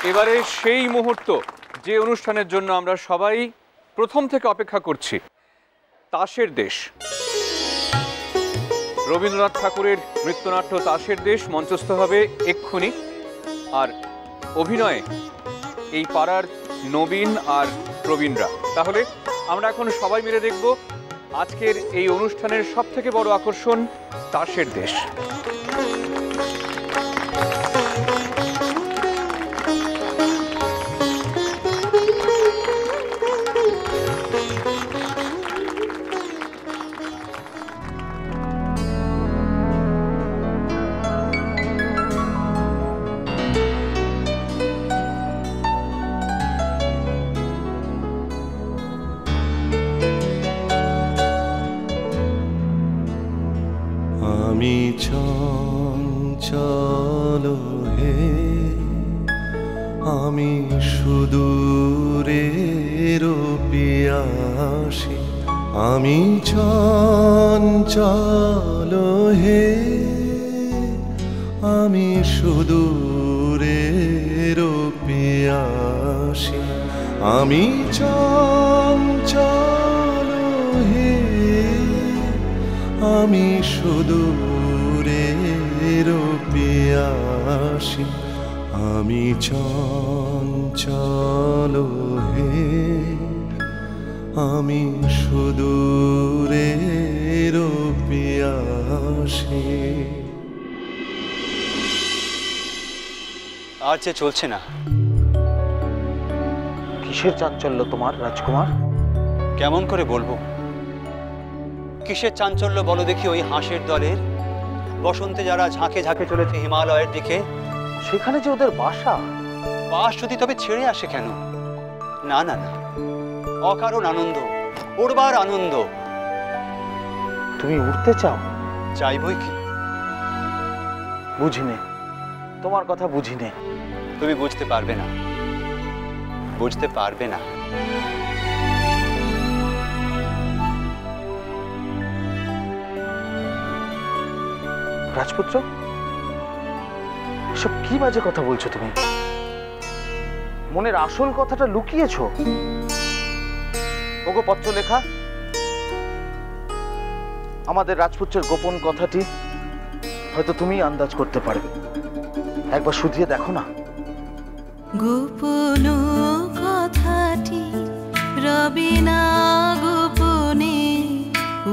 এবারে সেই মুহূর্ত যে অনুষ্ঠানের জন্য আমরা সবাই প্রথম থেকে অপেক্ষা করছি, তাসের দেশ। রবীন্দ্রনাথ ঠাকুরের নৃত্যনাট্য তাসের দেশ মঞ্চস্থ হবে এক্ষুনি। আর অভিনয়ে এই পাড়ার নবীন আর প্রবীণরা। তাহলে আমরা এখন সবাই মিলে দেখব আজকের এই অনুষ্ঠানের সবথেকে বড় আকর্ষণ, তাসের দেশ। আমি চঞ্চল হে, আমি সুদূরের পিয়াসী। আমি চঞ্চল হে, আমি সুদূরের পিয়াসী। আমি চঞ্চল হে, আমি সুদূরের পিয়াসী। আমি চঞ্চল হে, আমি সুদূরের সে। আর যে চলছে না। কিসের চাঞ্চল্য তোমার রাজকুমার? কেমন করে বলবো? কিসের চাঞ্চল্য বলো দেখি ওই হাঁসের দলের? বসন্তে যারা ঝাঁকে ঝাঁকে চলেছে হিমালয়ের দিকে, সেখানে যে ওদের বাসা। বাস যদি তবে ছেড়ে আসে কেন? না না না, অকারণ আনন্দ, উড়বার আনন্দ। তুমি উড়তে চাও? চাইবই কি? বুঝিনে, তোমার কথা বুঝিনে। তুমি বুঝতে পারবে না, বুঝতে পারবে না। রাজপুত্র, এসব কি বাজে কথা বলছো তুমি? মনের আসল কথাটা লুকিয়েছো। ওগো পত্রলেখা, আমাদের রাজপুত্রের গোপন কথাটি হয়তো তুমি আন্দাজ করতে পারবে। একবার শুধিয়ে দেখো না। গোপন কথাটি রবে না গোপনে,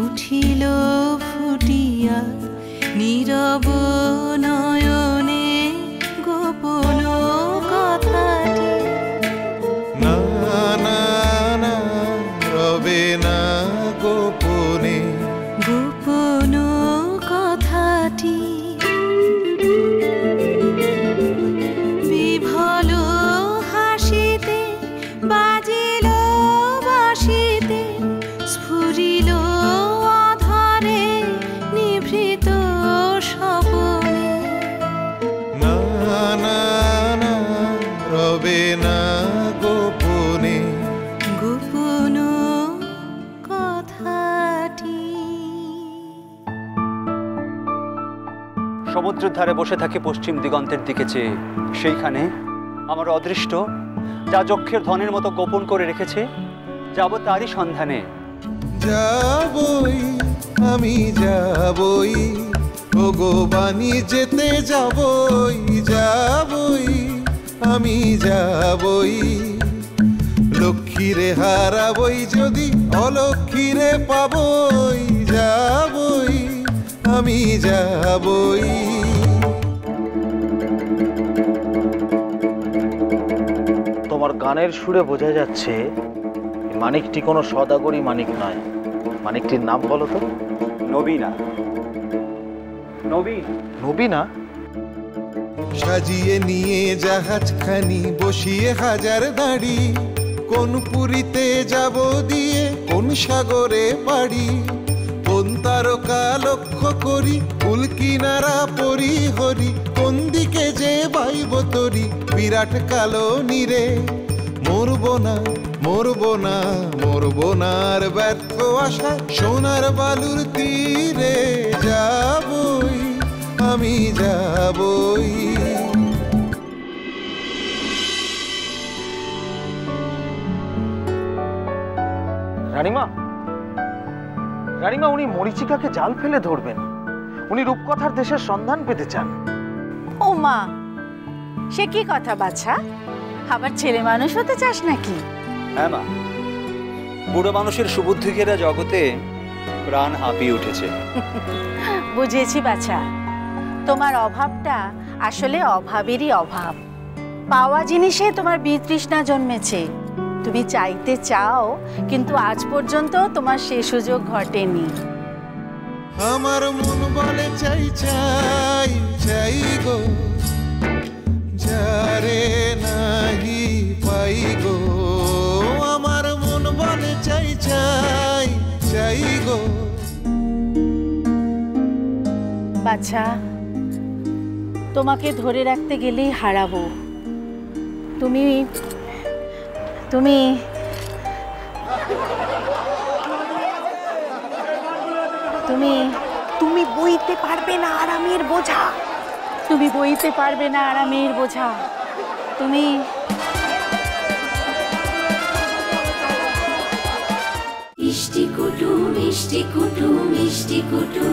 উঠিল ফুটিয়া নীরব নয়নে। গোপন কথাটি না না না রবে না গোপনে। গোপন কথাটি বিভল হাসিতে বাজিল বাঁশিতে, স্ফুরিল আধারে নিভৃত স্বপনে। না না না রবে না গোপনে। গোপন কথাটি। সমুদ্রের ধারে বসে থাকে পশ্চিম দিগন্তের দিকে চেয়ে, সেইখানে আমার অদৃষ্ট যা যক্ষের ধনের মতো গোপন করে রেখেছে, যাব তারই সন্ধানে। যাবই আমি যাবই, ওগো বাণী যেতে যাবই। যাবই আমি যাবই, লক্ষ্মীরে হারাবই যদি অলক্ষ্মীরে পাবই। যাবই আমি যাবই। তোমার গানের সুরে বোঝা যাচ্ছে এই মানিকটি কোনো সদাগরি মানিক নয়। মানিকটির নাম বলো তো। নবীনা। নবীন। নবীনা? সাজিয়ে নিয়ে জাহাজখানি বসিয়ে হাজার দাঁড়ি, কোন পুরীতে যাব দিয়ে কোন সাগরে পাড়ি। কোন তারকা লক্ষ্য করি কুল কিনারা পরি হরি, কোন দিকে যে বাইব তরি বিরাট কালো নীরে। মরবো না মরবো না মরবো না আর ব্যর্থ আশা সোনার বালুর তীরে। যাবই আমি যাবই। রানীমা, রানীমা, উনি মরীচিকাকে জাল ফেলে ধরবেন। উনি রূপকথার দেশের সন্ধান পেতে চান। ও মা, সে কি কথা বাছা? আবার ছেলে মানুষ হতে চাস নাকি? হ্যাঁ মা, বুড়ো মানুষের সুবুদ্ধি ঘেরা জগতে প্রাণ হাঁপিয়ে উঠেছে। বুঝেছি বাছা, তোমার অভাবটা আসলে অভাবেরই অভাব। পাওয়া জিনিসে তোমার বিতৃষ্ণা জন্মেছে। তুমি চাইতে চাও, কিন্তু আজ পর্যন্ত তোমার সে সুযোগ ঘটেনি। আমার মন বলে চাই চাই চাই গো, যারে নাহি পাই গো। আমার মন বলে চাই চাই চাই গো। বাছা, তোমাকে ধরে রাখতে গেলেই হারাবো। তুমি তুমি তুমি তুমি বইতে পারবে না আরামের বোঝা। তুমি বইতে পারবে না আরামের বোঝা। তুমি মিষ্টি কুটু মিষ্টি কুটু মিষ্টি কুটু।